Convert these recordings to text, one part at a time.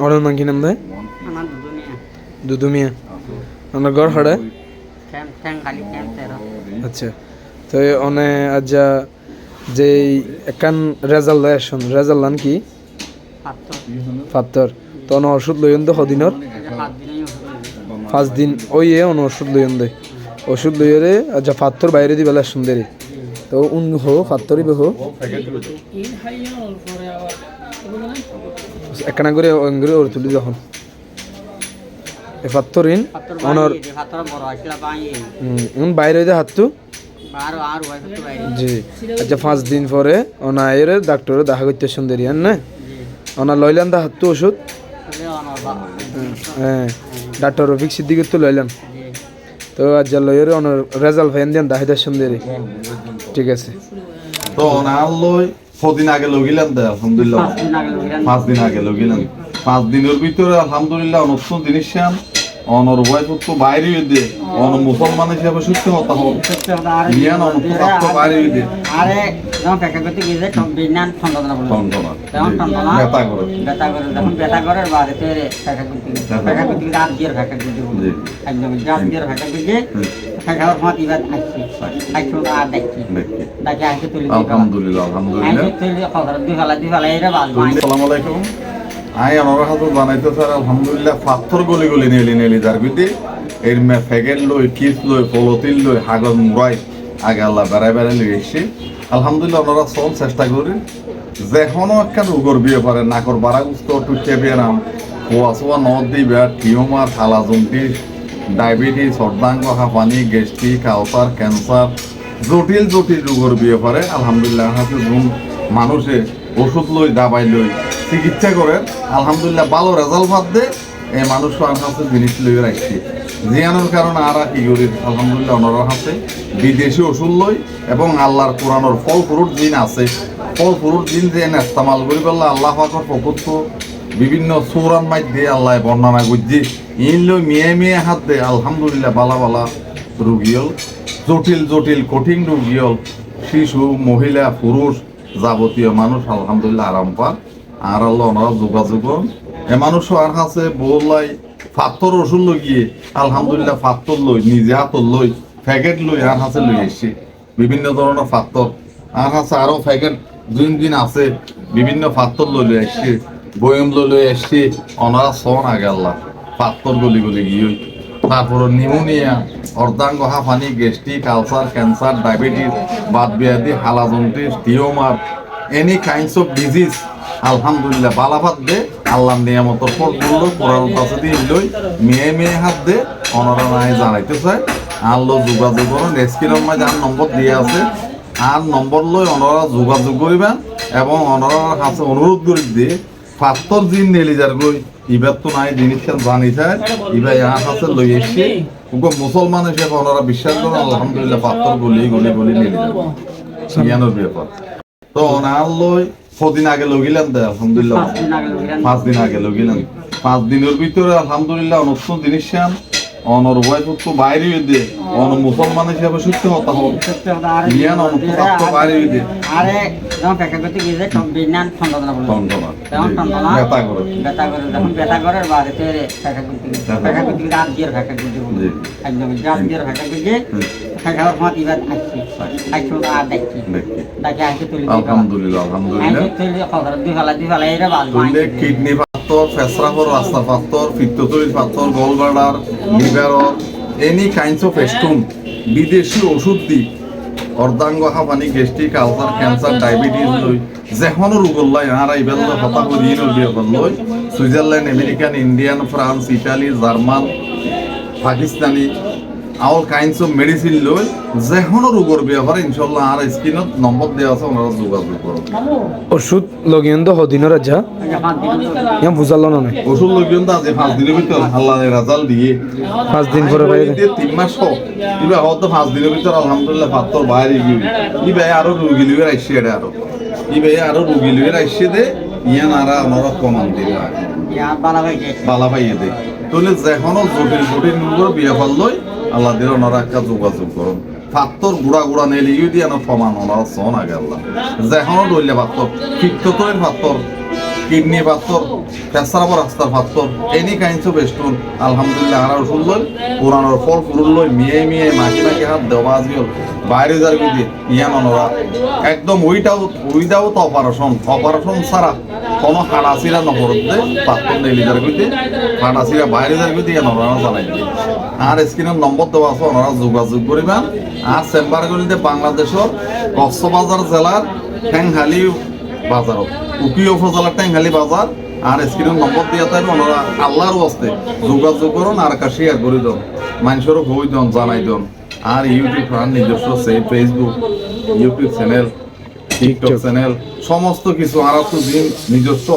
ওনার নাম কি নাম দেয়? আমার দুনিয়া দুদু মিয়া। ওনার ঘর হাড়ে? ঠ্যাং খালি ঠ্যাং তেরো। আচ্ছা, তো অনে আজা যে একান রেজাল্ট লয় আসুন, রেজাল্ট লান কি? ফাত্তর। তো অন ওষুধ লইন দে সদিনর? 5 দিনই ওষুধ 5 দিন ওই অন ওষুধ লইন দে। ওষুধ লইরে আচ্ছা ফাত্তর বাইরে দি বেলা সুন্দরী। তো উন হো ফাত্তরই বেহো একখানা করে অঙ্গুরে ওর তুলি যখন এ ফাত্তরিন অনর বড় আসলা বাই উন বাইরে দে হাতটু আর ওই তো বাইরে জি। আচ্ছা 5 দিন পরে অনা এর ডাক্তারে দেখা করতে সুন্দরী আন না অনা লইলাম দা হাতটু ওষুধ হ্যাঁ ডাক্তার রফিক সিদ্দিকের তো লইলাম তো আজ লইরে অনর রেজাল্ট ফাইন দেন দাহিদা সুন্দরী ঠিক আছে। তো অনার লই কদিন আগে লগিলাম দে আলহামদুলিল্লাহ 5 দিন আগে লগিলাম 5 দিনের ভিতরে আলহামদুলিল্লাহ নতুন জিনিস আন অনর ওয়াইফ তো বাইরে দে অন মুসলমান হিসেবে সুস্থ হতা হবে ইয়ান অন তো বাইরে দে আরে যখন প্যাকেট করতে গিয়ে যায় বিনান ঠান্ডা না বলে টনটনা তখন ঠান্ডা না ব্যথা করে যখন ব্যথা করে বাড়ি তেরে প্যাকেট করতে রাত দিয়ে প্যাকেট করতে জি একদম রাত দিয়ে প্যাকেট করতে খাওয়ার সময় ইবাদ আসছি আইছো আর দেখছি দেখি আইছো তুলি আলহামদুলিল্লাহ আলহামদুলিল্লাহ আইছো তুলি খবর দুই ফালা এরা বাদ আসসালামু আলাইকুম আই আমার হাতে বানাইতে স্যার আলহামদুলিল্লাহ পাথর গলি গলি নেলি যার ভিতরে এর মে ফেগেল লই কিস লই পলতিল লই হাগর মুরাই আগে আল্লাহ বেড়াই লই এসে আলহামদুলিল্লাহ ওনারা সব চেষ্টা করি যেখনো একটা রোগর বিয়ে পারে নাকর বারাগুস্ত টুটে বেরাম কোয়াশোয়া নদ দিবে টিউমার থালা জন্টিস ডায়াবেটিস অর্ধাঙ্গ হাঁপানি গ্যাস্ট্রিক আলসার ক্যান্সার জটিল রোগর বিয়ে পারে আলহামদুলিল্লাহ হাতে মানুষে ওষুধ লই দাবাই লই চিকিৎসা করেন আলহামদুলিল্লাহ ভালো রেজাল্ট ভাব দে এই মানুষ হাতে জিনিস লই রাখছি জিয়ানোর কারণে আর কি করি আলহামদুলিল্লাহ ওনার হাতে বিদেশি ওষুধ লই এবং আল্লাহর কোরআনোর ফল ফ্রুট জিন আছে ফল ফ্রুট জিন যে ইস্তেমাল করি বললে আল্লাহ পাকের প্রকৃত বিভিন্ন সৌরান মাইট দিয়ে আল্লাহ বর্ণনা করছি ইন লই মিয়ে হাত দে আলহামদুলিল্লাহ বালা রুগিয়ল জটিল কঠিন রুগিয়ল শিশু মহিলা পুরুষ যাবতীয় মানুষ আলহামদুলিল্লাহ আরাম পান আর আল্লাহ ওনারা যোগাযোগ এ মানুষও আর কাছে বললাই ফাত্তর ওষুধ লগিয়ে আলহামদুলিল্লাহ ফাত্তর লই নিজে হাতর লই প্যাকেট লই আর হাতে লই এসছি বিভিন্ন ধরনের ফাত্তর আর কাছে আরো প্যাকেট দিন আছে বিভিন্ন ফাত্তর লই এসছি বয়ম লই এসছি ওনারা সন আগে আল্লাহ ফাত্তর গলি গিয়ে তারপর নিউমোনিয়া অর্ধাঙ্গ হাঁপানি গ্যাস্ট্রিক আলসার ক্যান্সার ডায়াবেটিস বাত ব্যাধি হালাজন্টিস tumour any kinds of disease আলহামদুলিল্লাহ বালাভাত দে আল্লাহ নিয়ামতর ফল করলো কোরআন কাছে দিয়ে লই মেয়ে হাত দে অনারা নাই জানাইতে চাই আল্লাহ যোগাযোগ করুন স্ক্রিনের মাঝে আর নম্বর দিয়ে আছে আর নম্বর লই অনারা যোগাযোগ করিবেন এবং অনারার কাছে অনুরোধ করি দিয়ে ফাত্তর দিন নেলি যার গই ইবার তো নাই জিনিস জানি চায় ইবার ইয়ার কাছে লই এসছি মুসলমান হিসেবে ওনারা বিশ্বাস করেন আলহামদুলিল্লাহ পাথর গলি নেলি ইয়ানোর ব্যাপার তো ওনার লই কদিন আগে লগিলাম দে আলহামদুলিল্লাহ 5 দিন আগে লগিলাম 5 দিনের ভিতরে আলহামদুলিল্লাহ নতুন জিনিস আন অনর ওয়াইফ তো বাইরে দে অন মুসলমান হিসেবে সুস্থ হতা হবে ইয়ান অন তো বাইরে দে আরে যখন প্যাকেট করতে গিয়ে যায় বিনান ঠান্ডা না বলে টনটনা তখন ঠান্ডা না ব্যথা করে যখন ব্যথা করে বাড়ি তেরে প্যাকেট করতে রাত দিয়ে প্যাকেট করতে একদম রাত দিয়ে প্যাকেট করতে খাওয়ার সময় ইবাদ আসছি আইছো আর দেখছি দেখি আইছো তুলি আলহামদুলিল্লাহ আইছো তুলি খবর দুই ফালা এরা বাদ কিডনি পাথর ফেসরাফর রাস্তা পাথর পিত্তথলির পাথর gallbladder liver any kinds of stone বিদেশি ওষুধ দি অর্ধাঙ্গ হাঁপানি গ্যাস্ট্রিক আলসার ক্যান্সার ডায়াবেটিস লই যেখনো রোগ লাই আর আইবেল হতা করি লই Switzerland American Indian France Italy German Pakistani all kinds of medicine লই যেখনো রোগের ব্যাপারে ইনশাআল্লাহ আর স্ক্রিনত নম্বর দেওয়া আছে ওনারা যোগাযোগ করুন ওষুধ লগিয়ন তো হদিনর আজা ইয়াম বুঝালো না ওষুধ লগিয়ন তো আজ 5 দিনের ভিতর আল্লাহ রেজাল্ট দিয়ে 5 দিন পরে বাইরে 3 মাস হোক ইবা হয়তো 5 দিনের ভিতর আলহামদুলিল্লাহ পাত্তর বাইরে গিয়ে ইবা আরো রোগী লইয়ে আইছে এটা আরো রোগী লইয়ে আইছে দে ইয়ান আর ওনারা প্রমাণ দিবে ইয়া বালা ভাইয়ে দে তাহলে যেখনো জটিল রোগের বিয়া লই আল্লাহ দিল ওনারা একটা যোগাযোগ করুন পাত্তর গুড়া নেলি দিয়ে না সমান ওনারা সন আগে আল্লাহ যেখনো ধরলে পাত্তর পিত্ততলের পাত্তর কিডনি পাথর পেশাব রাস্তার পাথর এনি কাইন্ডস অফ স্টোন আলহামদুলিল্লাহ আর ওষুধ লই পুরানোর ফল ফুরুল লই মিয়ে মিয়ে মাখি মাখি হাত দেওয়া গেল বাইরে যার বিধি ইয়ান অনরা একদম উইদাউট অপারেশন ছাড়া কোনো হাড়াচিরা নপরতে পাথর নেই যার বিধি হাড়াচিরা বাইরে যার বিধি ইয়ান অনরা জানাই দিয়ে আর স্ক্রিনের নম্বর দেওয়া আছে ওনারা যোগাযোগ করিবেন আর চেম্বারগুলিতে বাংলাদেশের কক্সবাজার জেলার ঠ্যাংহালি বাজার উকিও উপজেলার ঠ্যাংহালি বাজার আর স্ক্রিনের নম্বর দিয়ে থাকবে ওনারা আল্লাহর ওয়াস্তে যোগাযোগ করুন আর একটা শেয়ার করে দেন মানুষেরও বই দেন জানাই দেন আর ইউটিউব আর নিজস্ব সেই Facebook YouTube channel TikTok channel সমস্ত কিছু আর তো নিজস্ব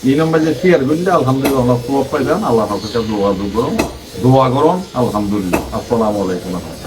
এই নম্বর যে শেয়ার করলে আলহামদুলিল্লাহ আল্লাহ পাইবেন আল্লাহ যোগাযোগ করুন দোয়া করুন আলহামদুলিল্লাহ আসসালামু আলাইকুম